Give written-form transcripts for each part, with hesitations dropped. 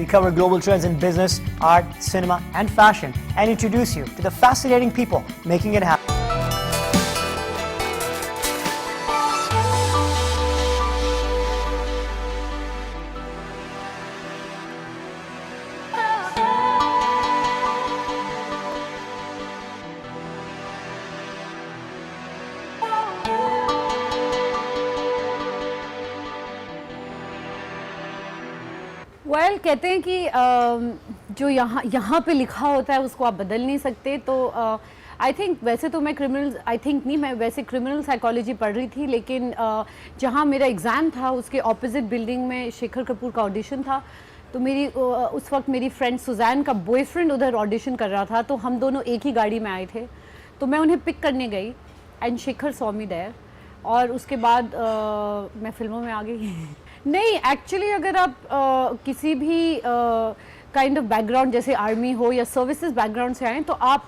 We cover global trends in business, art, cinema, and fashion, and introduce you to the fascinating people making it happen. Well, कहते हैं कि जो यहाँ पे लिखा होता है उसको आप बदल नहीं सकते, तो आई थिंक वैसे तो मैं मैं वैसे क्रिमिनल साइकोलॉजी पढ़ रही थी, लेकिन जहाँ मेरा एग्ज़ाम था उसके ऑपोजिट बिल्डिंग में शेखर कपूर का ऑडिशन था। तो उस वक्त मेरी फ्रेंड सुजैन का बॉयफ्रेंड उधर ऑडिशन कर रहा था, तो हम दोनों एक ही गाड़ी में आए थे। तो मैं उन्हें पिक करने गई and Shekhar saw me there, और उसके बाद मैं फिल्मों में आ गई। नहीं, एक्चुअली अगर आप किसी भी काइंड ऑफ बैकग्राउंड जैसे आर्मी हो या सर्विसेज बैकग्राउंड से आएँ, तो आप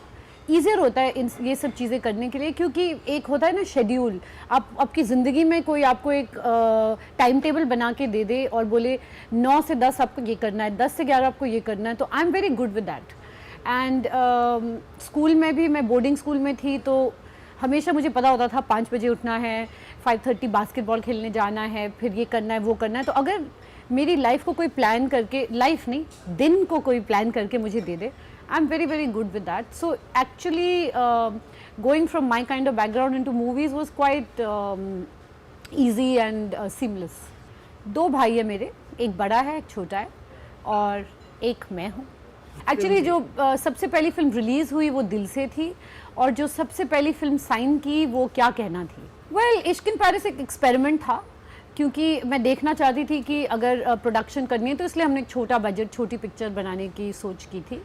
ईजियर होता है ये सब चीज़ें करने के लिए, क्योंकि एक होता है ना शेड्यूल। आपकी ज़िंदगी में कोई आपको एक टाइम टेबल बना के दे दे और बोले 9 से 10 आपको ये करना है, 10 से 11 आपको ये करना है, तो आई am very good with that. And school में भी मैं बोर्डिंग स्कूल में थी, तो हमेशा मुझे पता होता था 5 बजे उठना है, 5:30 बास्केटबॉल खेलने जाना है, फिर ये करना है वो करना है। तो अगर मेरी लाइफ को कोई प्लान करके, लाइफ नहीं दिन को कोई प्लान करके मुझे दे दे, I am very very good with that. So actually going from my kind of background into movies was quite easy and seamless. 2 भाई है मेरे, एक बड़ा है एक छोटा है, और एक मैं हूँ। एक्चुअली जो सबसे पहली फिल्म रिलीज़ हुई वो दिल से थी, और जो सबसे पहली फिल्म साइन की वो क्या कहना थी। वेल, इश्क इन पेरिस एक एक्सपेरिमेंट था, क्योंकि मैं देखना चाहती थी कि अगर प्रोडक्शन करनी है तो इसलिए हमने एक छोटा बजट छोटी पिक्चर बनाने की सोच की थी।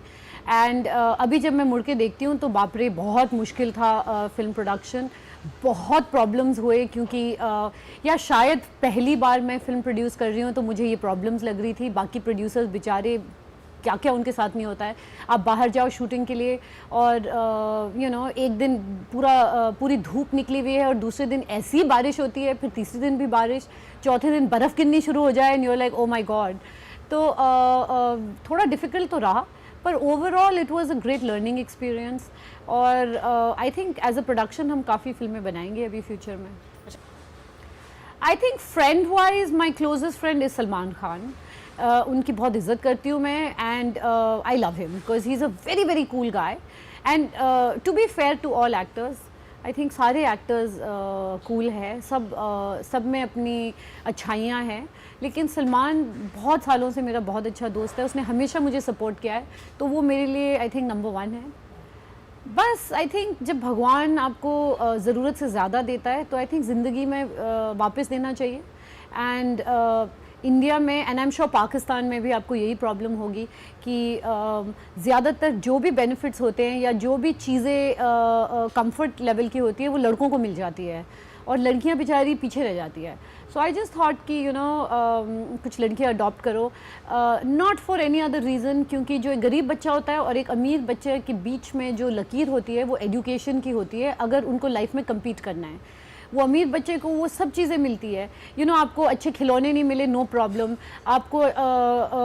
एंड अभी जब मैं मुड़ के देखती हूँ तो बाप रे बहुत मुश्किल था फिल्म प्रोडक्शन, बहुत प्रॉब्लम्स हुए, क्योंकि या शायद पहली बार मैं फिल्म प्रोड्यूस कर रही हूँ तो मुझे ये प्रॉब्लम्स लग रही थी। बाकी प्रोड्यूसर्स बेचारे क्या क्या उनके साथ नहीं होता है। आप बाहर जाओ शूटिंग के लिए और एक दिन पूरी धूप निकली हुई है और दूसरे दिन ऐसी बारिश होती है, फिर तीसरे दिन भी बारिश, चौथे दिन बर्फ़ गिरनी शुरू हो जाए and you are like oh my God. तो थोड़ा डिफ़िकल्ट तो रहा, पर overall it was a great learning experience. और I think as a production हम काफ़ी फिल्में बनाएंगे अभी फ्यूचर में। I think friend wise my closest friend is Salman Khan. उनकी बहुत इज़्ज़त करती हूँ मैं, and I love him because he is a very very cool guy. And to be fair to all actors, I think सारे एक्टर्स कूल है, सब में अपनी अच्छाइयाँ हैं, लेकिन सलमान बहुत सालों से मेरा बहुत अच्छा दोस्त है, उसने हमेशा मुझे सपोर्ट किया है, तो वो मेरे लिए आई थिंक नंबर 1 है। बस आई थिंक जब भगवान आपको ज़रूरत से ज़्यादा देता है तो आई थिंक ज़िंदगी में वापस देना चाहिए। एंड इंडिया में and I am sure Pakistan में भी आपको यही प्रॉब्लम होगी कि ज़्यादातर जो भी बेनिफिट्स होते हैं या जो भी चीज़ें कंफर्ट लेवल की होती है वो लड़कों को मिल जाती है, और लड़कियां बेचारी पीछे रह जाती है। सो आई जस्ट थॉट कि कुछ लड़कियां अडॉप्ट करो, not for any other reason, क्योंकि जो एक गरीब बच्चा होता है और एक अमीर बच्चे के बीच में जो लकीर होती है वो एजुकेशन की होती है। अगर उनको लाइफ में कम्पीट करना है, वो अमीर बच्चे को वो सब चीज़ें मिलती है। आपको अच्छे खिलौने नहीं मिले, नो प्रॉब्लम, आपको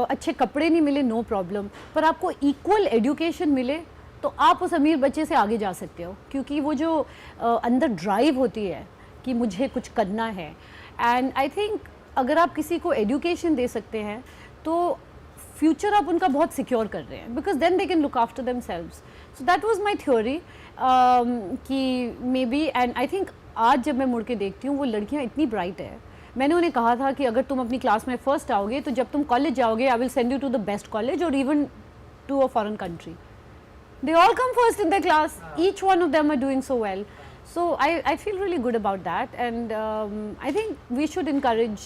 अच्छे कपड़े नहीं मिले, नो प्रॉब्लम, पर आपको इक्वल एजुकेशन मिले तो आप उस अमीर बच्चे से आगे जा सकते हो, क्योंकि वो जो अंदर ड्राइव होती है कि मुझे कुछ करना है। एंड आई थिंक अगर आप किसी को एजुकेशन दे सकते हैं तो फ्यूचर आप उनका बहुत सिक्योर कर रहे हैं, because then they can look after themselves. So that was my theory कि maybe, and I think आज जब मैं मुड़ के देखती हूँ वो लड़कियाँ इतनी ब्राइट है। मैंने उन्हें कहा था कि अगर तुम अपनी क्लास में फर्स्ट आओगे तो जब तुम कॉलेज जाओगे I will send you to the best college और even to a foreign country. They all come first in the class, each one of them are doing so well. So I feel really good about that, and I think we should encourage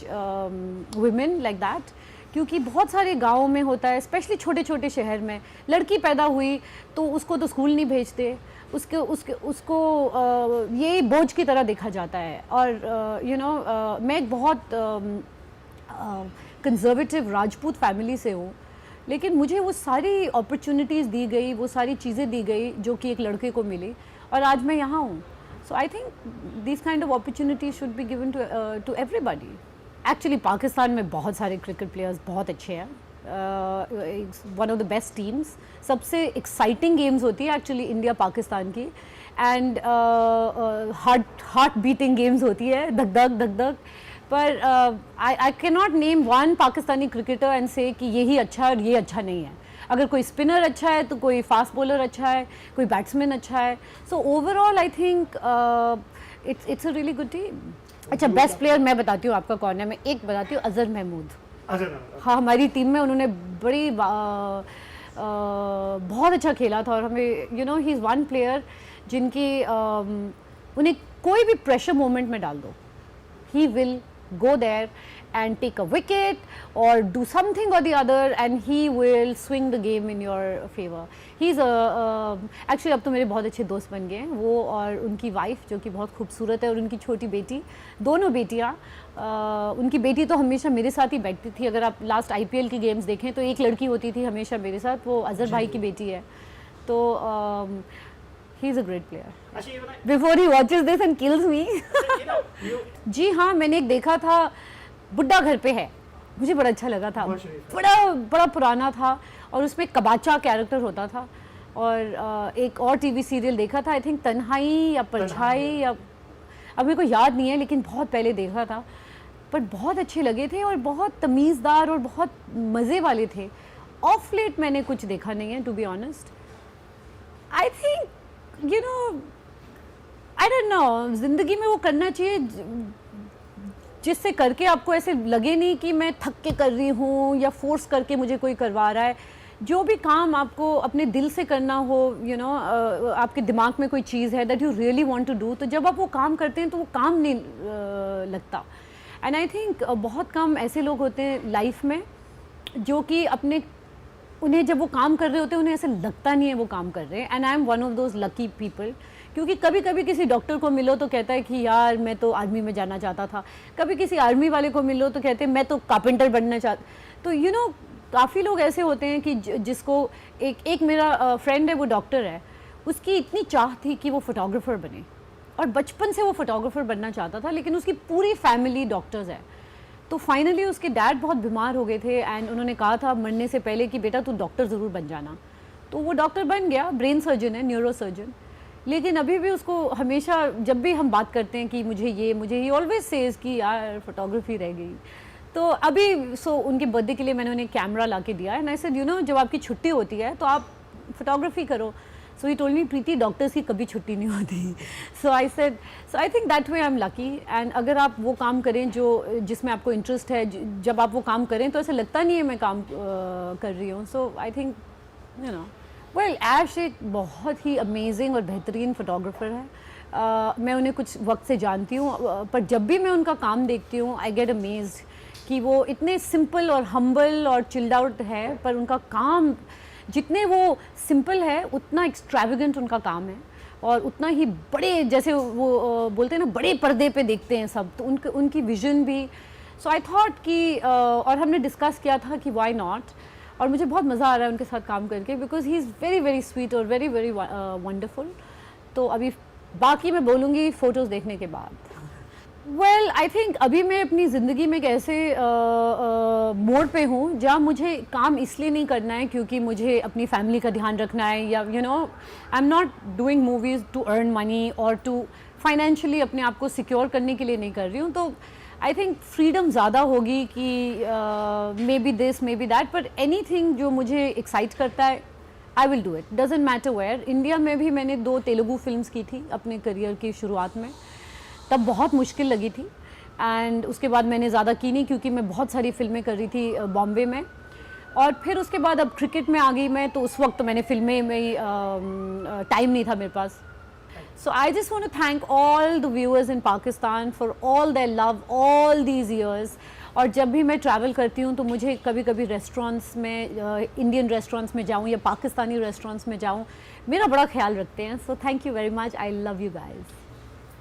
women like that, क्योंकि बहुत सारे गाँव में होता है, specially छोटे छोटे शहर में, लड़की पैदा हुई तो उसको तो स्कूल नहीं भेजते, उसको ये बोझ की तरह देखा जाता है। और मैं एक बहुत कंजर्वेटिव राजपूत फैमिली से हूँ, लेकिन मुझे वो सारी अपॉर्चुनिटीज़ दी गई, वो सारी चीज़ें दी गई जो कि एक लड़के को मिली, और आज मैं यहाँ हूँ। So I think these kind of opportunities should be given to everybody. Actually Pakistan में बहुत सारे क्रिकेट प्लेयर्स बहुत अच्छे हैं, one of the best teams, सबसे एक्साइटिंग गेम्स होती है एक्चुअली इंडिया पाकिस्तान की, एंड हार्ट बीटिंग गेम्स होती है, धक धक धक धक। पर I can not name one Pakistani cricketer and से कि यही अच्छा है और ये अच्छा नहीं है। अगर कोई स्पिनर अच्छा है तो कोई फास्ट बॉलर अच्छा है, कोई बैट्समैन अच्छा है। So overall I think it's a really good team. अच्छा, बेस्ट प्लेयर मैं बताती हूँ आपका कौन है, मैं एक बताती हूँ, अजहर महमूद। हाँ, हमारी टीम में उन्होंने बड़ी बहुत अच्छा खेला था, और हमें you know he is one player जिनकी उन्हें कोई भी प्रेशर मोमेंट में डाल दो, he will go there and take a wicket or do something or the other and he will swing the game in your favor. He's actually अब तो मेरे बहुत अच्छे दोस्त बन गए हैं वो और उनकी वाइफ, जो कि बहुत खूबसूरत है, और उनकी छोटी बेटी, दोनों बेटियाँ। उनकी बेटी तो हमेशा मेरे साथ ही बैठती थी। अगर आप लास्ट IPL की गेम्स देखें तो एक लड़की होती थी हमेशा मेरे साथ, वो अजहर भाई की बेटी है। तो he is a great player. Before he watches this and kills me. जी हाँ, मैंने एक देखा था, बुड्ढा घर पे है, मुझे बड़ा अच्छा लगा था, बड़ा पुराना था, और उसमें कबाचा कैरेक्टर होता था। और एक और TV सीरियल देखा था, आई थिंक तन्हाई या परछाई, या अब मेरे को याद नहीं है, लेकिन बहुत पहले देखा था, पर बहुत अच्छे लगे थे और बहुत तमीज़दार और बहुत मज़े वाले थे। ऑफ लेट मैंने कुछ देखा नहीं है, to be honest. I think you know, I don't know, ज़िंदगी में वो करना चाहिए जिससे करके आपको ऐसे लगे नहीं कि मैं थक के कर रही हूँ या फोर्स करके मुझे कोई करवा रहा है। जो भी काम आपको अपने दिल से करना हो, यू नो, आपके दिमाग में कोई चीज़ है that you really want to do, तो जब आप वो काम करते हैं तो वो काम नहीं लगता। एंड आई थिंक बहुत कम ऐसे लोग होते हैं लाइफ में जो कि उन्हें जब वो काम कर रहे होते हैं उन्हें ऐसे लगता नहीं है वो काम कर रहे हैं। And I am one of those lucky people, क्योंकि कभी कभी किसी डॉक्टर को मिलो तो कहता है कि यार मैं तो आर्मी में जाना चाहता था, कभी किसी आर्मी वाले को मिलो तो कहते हैं मैं तो कारपेंटर बनना चाहता। तो यू नो, काफ़ी लोग ऐसे होते हैं कि जिसको एक मेरा फ्रेंड है, वो डॉक्टर है, उसकी इतनी चाह थी कि वो फोटोग्राफर बने, और बचपन से वो फोटोग्राफर बनना चाहता था, लेकिन उसकी पूरी फैमिली डॉक्टर्स है। तो फाइनली उसके डैड बहुत बीमार हो गए थे, एंड उन्होंने कहा था मरने से पहले कि बेटा तू डॉक्टर ज़रूर बन जाना। तो वो डॉक्टर बन गया, ब्रेन सर्जन है, न्यूरो सर्जन। लेकिन अभी भी उसको हमेशा जब भी हम बात करते हैं कि मुझे ही ऑलवेज सेज कि यार फोटोग्राफी रह गई। तो अभी उनके बर्थडे के लिए मैंने उन्हें कैमरा ला के दिया है, and I said you know, जब आपकी छुट्टी होती है तो आप फोटोग्राफी करो। सो he told me, Preeti doctors की कभी छुट्टी नहीं होती। So I think that way I am lucky. And अगर आप वो काम करें जिसमें आपको इंटरेस्ट है, जब आप वो काम करें तो ऐसा लगता नहीं है मैं काम कर रही हूँ। So I think you know, well, Ash एक बहुत ही अमेजिंग और बेहतरीन फोटोग्राफर है। मैं उन्हें कुछ वक्त से जानती हूँ, पर जब भी मैं उनका काम देखती हूँ आई गेट अमेज्ड कि वो इतने सिंपल और हम्बल और चिल्ड आउट है, पर उनका काम जितने वो सिंपल है उतना एक्सट्रावेगेंट उनका काम है, और उतना ही बड़े, जैसे वो बोलते हैं ना, बड़े पर्दे पे देखते हैं सब, तो उनकी विजन भी। सो आई थॉट कि और हमने डिस्कस किया था कि व्हाई नॉट, और मुझे बहुत मज़ा आ रहा है उनके साथ काम करके, because he is very very sweet और वेरी वेरी वंडरफुल। तो अभी बाकी मैं बोलूँगी फ़ोटोज़ देखने के बाद। वेल, आई थिंक अभी मैं अपनी ज़िंदगी में एक ऐसे मोड़ पे हूँ जहाँ मुझे काम इसलिए नहीं करना है क्योंकि मुझे अपनी फैमिली का ध्यान रखना है, या you know, I am not doing movies to earn money और टू फाइनेंशियली अपने आप को सिक्योर करने के लिए नहीं कर रही हूँ। तो आई थिंक फ्रीडम ज़्यादा होगी कि maybe this maybe that, but anything जो मुझे एक्साइट करता है I will do it, doesn't matter where. India में भी मैंने 2 तेलुगु फिल्म्स की थी अपने करियर की शुरुआत में, तब बहुत मुश्किल लगी थी, एंड उसके बाद मैंने ज़्यादा की नहीं क्योंकि मैं बहुत सारी फिल्में कर रही थी बॉम्बे में। और फिर उसके बाद अब क्रिकेट में आ गई मैं, तो उस वक्त मैंने फिल्में में टाइम नहीं था मेरे पास। So I just want to thank all the viewers in Pakistan for all their love all these years. और जब भी मैं ट्रैवल करती हूँ तो मुझे कभी कभी रेस्टोरेंट्स में, इंडियन रेस्टोरेंट्स में जाऊँ या पाकिस्तानी रेस्टोरेंट्स में जाऊँ, मेरा बड़ा ख्याल रखते हैं। So thank you very much, I love you guys.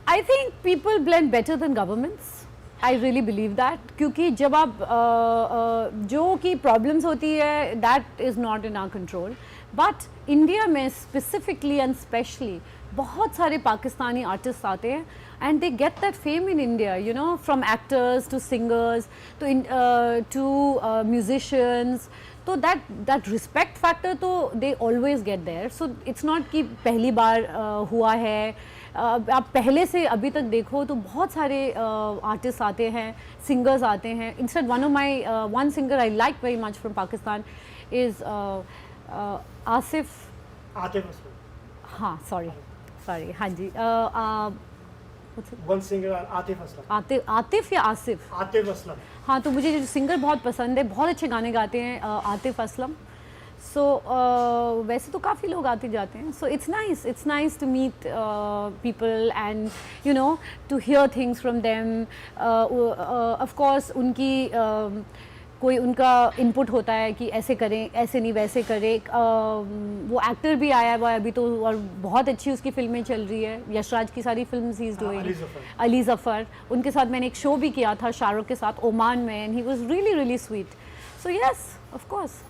I think people blend better than governments, I really believe that, क्योंकि जब आप जो कि प्रॉब्लम्स होती है that is not in our control, but India में स्पेसिफिकली एंड स्पेशली बहुत सारे पाकिस्तानी आर्टिस्ट आते हैं and they get that fame in India, you know, from actors to singers to musicians. तो दैट रिस्पेक्ट फैक्टर तो दे always get there. So it's not कि पहली बार हुआ है. आप पहले से अभी तक देखो तो बहुत सारे आर्टिस्ट आते हैं, सिंगर्स आते हैं. Instead one singer I like very much from Pakistan is Asif. Atif Aslam. हाँ, सॉरी, हाँ जी. One singer Atif Aslam. आतिफ या आसिफ? आतिफ असलम. हाँ, तो मुझे जो सिंगर बहुत पसंद है, बहुत अच्छे गाने गाते हैं, आतिफ असलम. सो वैसे तो काफ़ी लोग आते जाते हैं. So it's nice to meet people and you know to hear things from them. Of course उनकी कोई उनका इनपुट होता है कि ऐसे करें, ऐसे नहीं वैसे करें. वो एक्टर भी आया हुआ है अभी तो, और बहुत अच्छी उसकी फिल्में चल रही है. यशराज की सारी film he is doing. Ali Zafar, उनके साथ मैंने एक शो भी किया था शाहरुख के साथ, ओमान में, and he was really really sweet. So yes, of course.